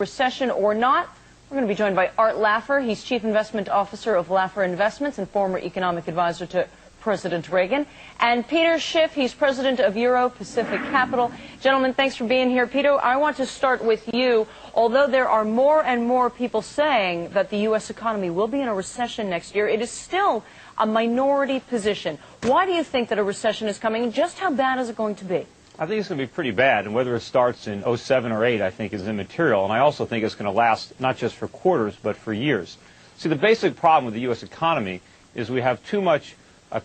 Recession or not? We're going to be joined by Art Laffer. He's Chief Investment Officer of Laffer Investments and former economic advisor to President Reagan. And Peter Schiff, he's president of Euro Pacific Capital. Gentlemen, thanks for being here. Peter, I want to start with you. Although there are more and more people saying that the U.S. economy will be in a recession next year, it is still a minority position. Why do you think that a recession is coming, and just how bad is it going to be? I think it's going to be pretty bad, and whether it starts in 07 or 8, I think, is immaterial. And I also think it's going to last not just for quarters, but for years. See, the basic problem with the U.S. economy is we have too much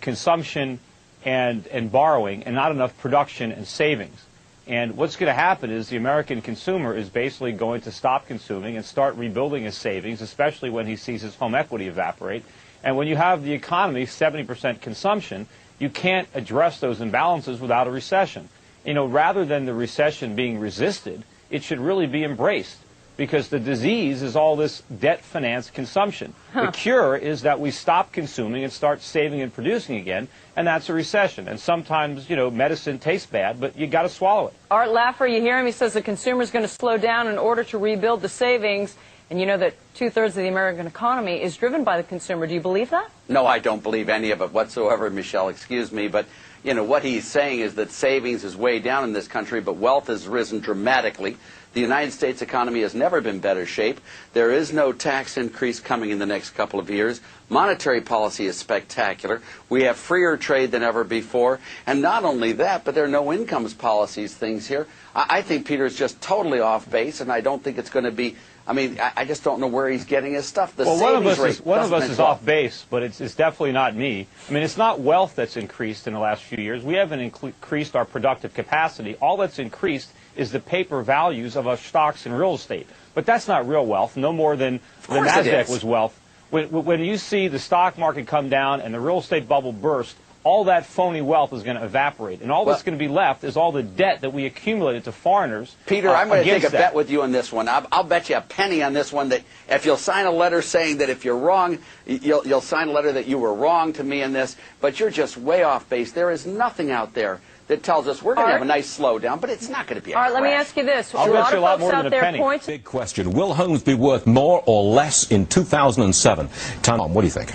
consumption and borrowing and not enough production and savings. And what's going to happen is the American consumer is basically going to stop consuming and start rebuilding his savings, especially when he sees his home equity evaporate. And when you have the economy 70% consumption, you can't address those imbalances without a recession. You know, rather than the recession being resisted, it should really be embraced, because the disease is all this debt-financed consumption. The cure is that we stop consuming and start saving and producing again, and that's a recession. And sometimes, you know, medicine tastes bad, but you got to swallow it. Art Laffer, you hear him? He says the consumer is going to slow down in order to rebuild the savings. And you know that 2/3 of the American economy is driven by the consumer. Do you believe that? No, I don't believe any of it whatsoever, Michelle. Excuse me. But, you know, what he's saying is that savings is way down in this country, but wealth has risen dramatically. The United States economy has never been in better shape. There is no tax increase coming in the next couple of years. Monetary policy is spectacular. We have freer trade than ever before. And not only that, but there are no incomes policies things here. I think Peter's just totally off base, and I don't think it's going to be... I mean, I just don't know where he's getting his stuff. Well, one of us is off base, but it's definitely not me. I mean, it's not wealth that's increased in the last few years. We haven't increased our productive capacity. All that's increased is the paper values of our stocks and real estate. But that's not real wealth, no more than the NASDAQ was wealth. When you see the stock market come down and the real estate bubble burst, all that phony wealth is going to evaporate. And all that's going to be left is all the debt that we accumulated to foreigners. Peter, I'm going to take a bet with you on this one. I'll bet you a penny on this one that if you'll sign a letter saying that if you're wrong, you'll sign a letter that you were wrong to me in this, but you're just way off base. There is nothing out there that tells us we're going to have a nice slowdown, but it's not going to be a crash. Let me ask you this. I'll bet you a lot more than a penny. Big question. Will homes be worth more or less in 2007? Tom, what do you think?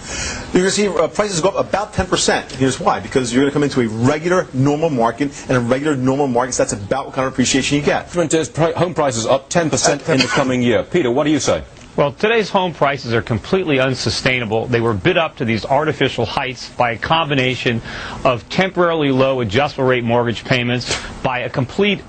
You're going to see prices go up about 10%. Here's why. Because you're going to come into a regular, normal market, and in regular, normal markets, that's about what kind of appreciation you get. Home prices up 10% in the coming year. Peter, what do you say? Well, today's home prices are completely unsustainable. They were bid up to these artificial heights by a combination of temporarily low adjustable rate mortgage payments, by a complete,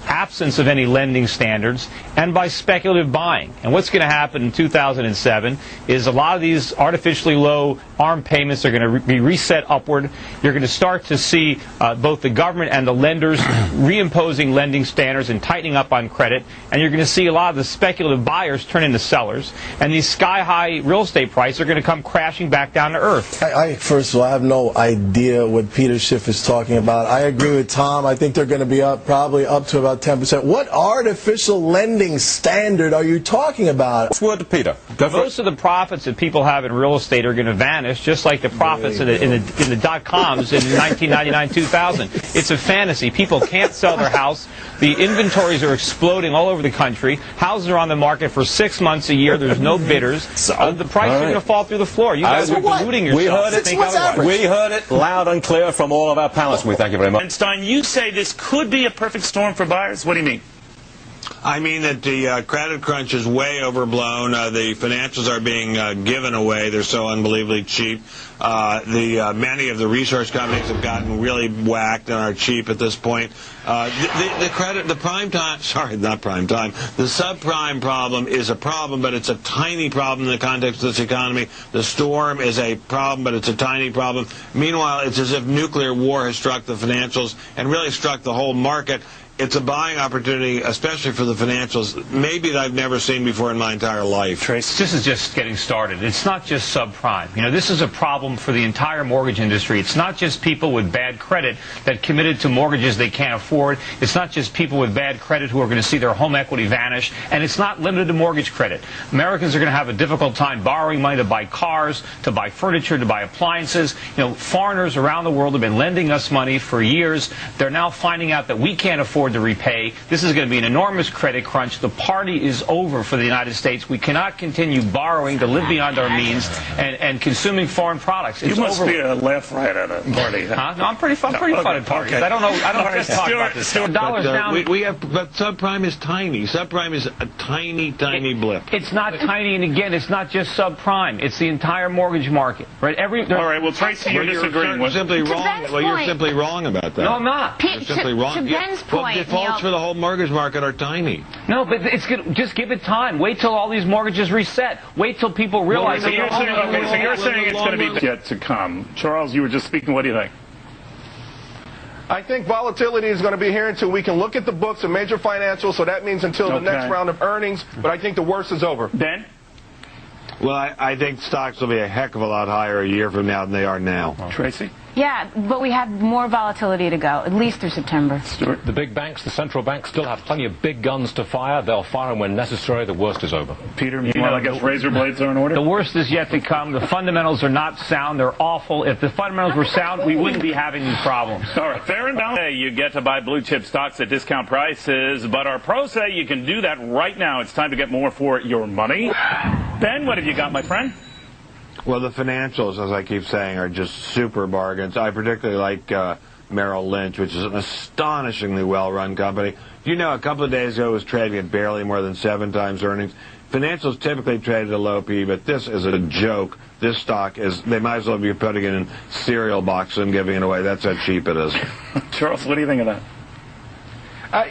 absence of any lending standards, and by speculative buying. And what's going to happen in 2007 is a lot of these artificially low ARM payments are going to be reset upward. You're going to start to see both the government and the lenders reimposing lending standards and tightening up on credit, and you're going to see a lot of the speculative buyers turn into sellers, and these sky-high real estate prices are going to come crashing back down to earth. First of all, I have no idea what Peter Schiff is talking about. I agree with Tom. I think they're going to be probably up to about 10%. What artificial lending standard are you talking about? Word to Peter. Most of the profits that people have in real estate are going to vanish, just like the profits in the dot-coms in 1999-2000. It's a fantasy. People can't sell their house. The inventories are exploding all over the country. Houses are on the market for 6 months a year. There's no bidders. The prices are going to fall through the floor. You guys are deluding yourselves. We heard it loud and clear from all of our panelists. We thank you very much. And Stein, you say this could be a perfect storm for buyers. What do you mean? I mean that the credit crunch is way overblown. The financials are being given away. They're so unbelievably cheap. Many of the research companies have gotten really whacked and are cheap at this point. The subprime problem is a problem, but it's a tiny problem in the context of this economy. The storm is a problem, but it's a tiny problem. Meanwhile, it's as if nuclear war has struck the financials and really struck the whole market. It's a buying opportunity, especially for the financials, maybe that I've never seen before in my entire life. Trace, this is just getting started. It's not just subprime. This is a problem for the entire mortgage industry. It's not just people with bad credit that committed to mortgages they can't afford. It's not just people with bad credit who are going to see their home equity vanish. And it's not limited to mortgage credit. Americans are going to have a difficult time borrowing money to buy cars, to buy furniture, to buy appliances. Foreigners around the world have been lending us money for years. They're now finding out that we can't afford to repay. This is going to be an enormous credit crunch. The party is over for the United States. We cannot continue borrowing to live beyond our means and consuming foreign products. It's you must over. be a left right at a party. Huh? No, I'm pretty fun at parties. Okay. I don't just talk about this. Dollars down. But subprime is tiny. Subprime is a tiny blip. It's not tiny, and again, it's not just subprime. It's the entire mortgage market, right? All right. Well, Tracy, you're disagreeing with. Simply wrong. Well, you're simply wrong about that. No, I'm not. You're simply wrong. To Ben's point, defaults for the whole mortgage market are tiny. No, but it's good. Just give it time. Wait till all these mortgages reset. Wait till people realize. So you're saying it's going to be yet to come. Charles, you were just speaking. What do you think? I think volatility is going to be here until we can look at the books of major financials, so that means until the next round of earnings, but I think the worst is over. Ben? Well, I think stocks will be a heck of a lot higher a year from now than they are now. Tracy? Yeah, but we have more volatility to go, at least through September. Stuart? The big banks, the central banks, still have plenty of big guns to fire. They'll fire them when necessary. The worst is over. Peter, I guess razor blades are in order? The worst is yet to come. The fundamentals are not sound. They're awful. If the fundamentals were sound, we wouldn't be having these problems. All right, fair and balanced. Hey, you get to buy blue chip stocks at discount prices, but our pros say you can do that right now. It's time to get more for your money. Ben, what have you got, my friend? Well, the financials, as I keep saying, are just super bargains. I particularly like Merrill Lynch, which is an astonishingly well-run company. You know, a couple of days ago it was trading at barely more than 7 times earnings. Financials typically trade at a low P, but this is a joke. This stock is, they might as well be putting it in cereal boxes and giving it away. That's how cheap it is. Charles, what do you think of that?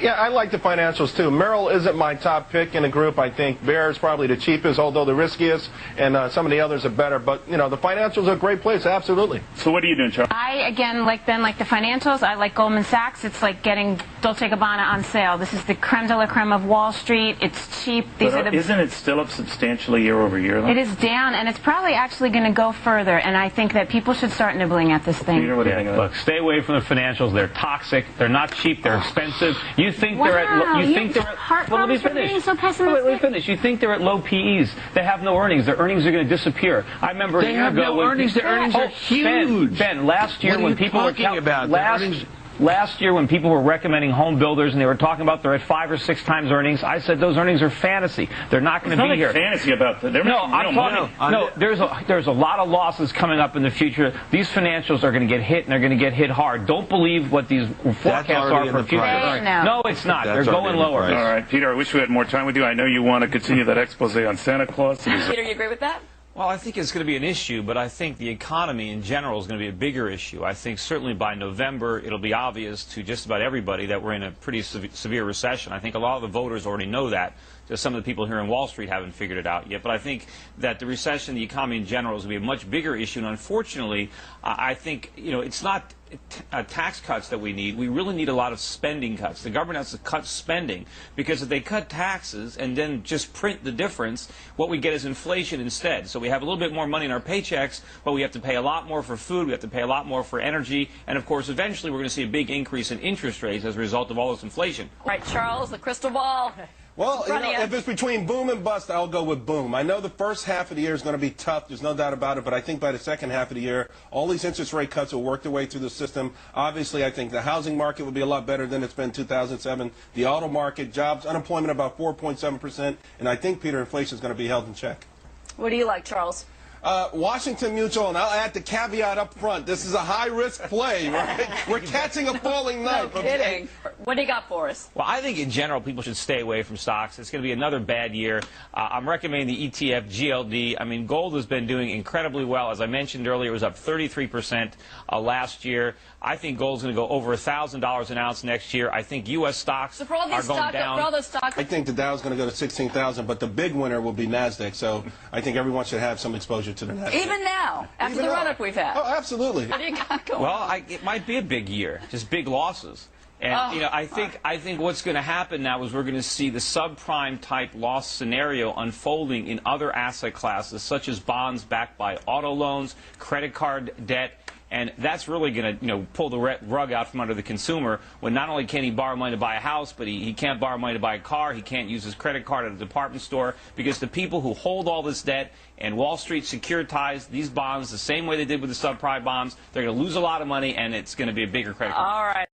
Yeah, I like the financials, too. Merrill isn't my top pick in the group. I think Bear is probably the cheapest, although the riskiest, and some of the others are better. But, you know, the financials are a great place, absolutely. So what are you doing, Charles? I, again, like Ben, like the financials. I like Goldman Sachs. It's like getting Dolce & Gabbana on sale. This is the creme de la creme of Wall Street. It's cheap. Isn't it still up substantially year over year, though? It is down, and it's probably actually going to go further. And I think that people should start nibbling at this thing. Peter, what do you think of that? Look, stay away from the financials. They're toxic. They're not cheap. They're expensive. You think Wow, they're at you think they're at well, let me finish. So pessimistic. Let me finish. You think they're at low PEs. They have no earnings. Their earnings are going to disappear. I remember they have no earnings. Their earnings are huge. Ben, last year when people were talking about last year when people were recommending home builders and they were talking about they're at 5 or 6 times earnings, I said those earnings are fantasy. They're not going to be here. Fantasy about that. No, I'm talking. No, there's a lot of losses coming up in the future. These financials are going to get hit, and they're going to get hit hard. Don't believe what these forecasts are for future earnings. No, it's not. They're going lower. All right, Peter, I wish we had more time with you. I know you want to continue that expose on Santa Claus. Peter, you agree with that? Well, I think it's going to be an issue, but I think the economy in general is going to be a bigger issue. I think certainly by November it'll be obvious to just about everybody that we're in a pretty severe recession. I think a lot of the voters already know that. Just some of the people here in Wall Street haven't figured it out yet. But I think that the recession, the economy in general, is going to be a much bigger issue. And unfortunately, I think, you know, it's not tax cuts that we need. We really need a lot of spending cuts. The government has to cut spending because if they cut taxes and then just print the difference, what we get is inflation instead. So we have a little bit more money in our paychecks, but we have to pay a lot more for food. We have to pay a lot more for energy. And, of course, eventually we're going to see a big increase in interest rates as a result of all this inflation. All right, Charles, the crystal ball. Well, you know, if it's between boom and bust, I'll go with boom. I know the first half of the year is going to be tough. There's no doubt about it. But I think by the second half of the year, all these interest rate cuts will work their way through the system. Obviously, I think the housing market will be a lot better than it's been in 2007. The auto market, jobs, unemployment about 4.7%. And I think, Peter, inflation is going to be held in check. What do you like, Charles? Washington Mutual, and I'll add the caveat up front. This is a high-risk play, right? We're catching a falling knife. No kidding. What do you got for us? Well, I think in general people should stay away from stocks. It's going to be another bad year. I'm recommending the ETF GLD. I mean, gold has been doing incredibly well. As I mentioned earlier, it was up 33% last year. I think gold's going to go over $1,000 an ounce next year. I think U.S. stocks are going down. I think the Dow's going to go to 16,000, but the big winner will be NASDAQ. So I think everyone should have some exposure to the NASDAQ. Even now, after the run-up we've had. Oh, absolutely. What do you got going? Well, it might be a big year, just big losses. And you know, I think what's going to happen now is we're going to see the subprime type loss scenario unfolding in other asset classes, such as bonds backed by auto loans, credit card debt. And that's really going to, pull the rug out from under the consumer when not only can he borrow money to buy a house, but he can't borrow money to buy a car. He can't use his credit card at a department store because the people who hold all this debt and Wall Street securitize these bonds the same way they did with the subprime bonds, they're going to lose a lot of money, and it's going to be a bigger credit card. All right.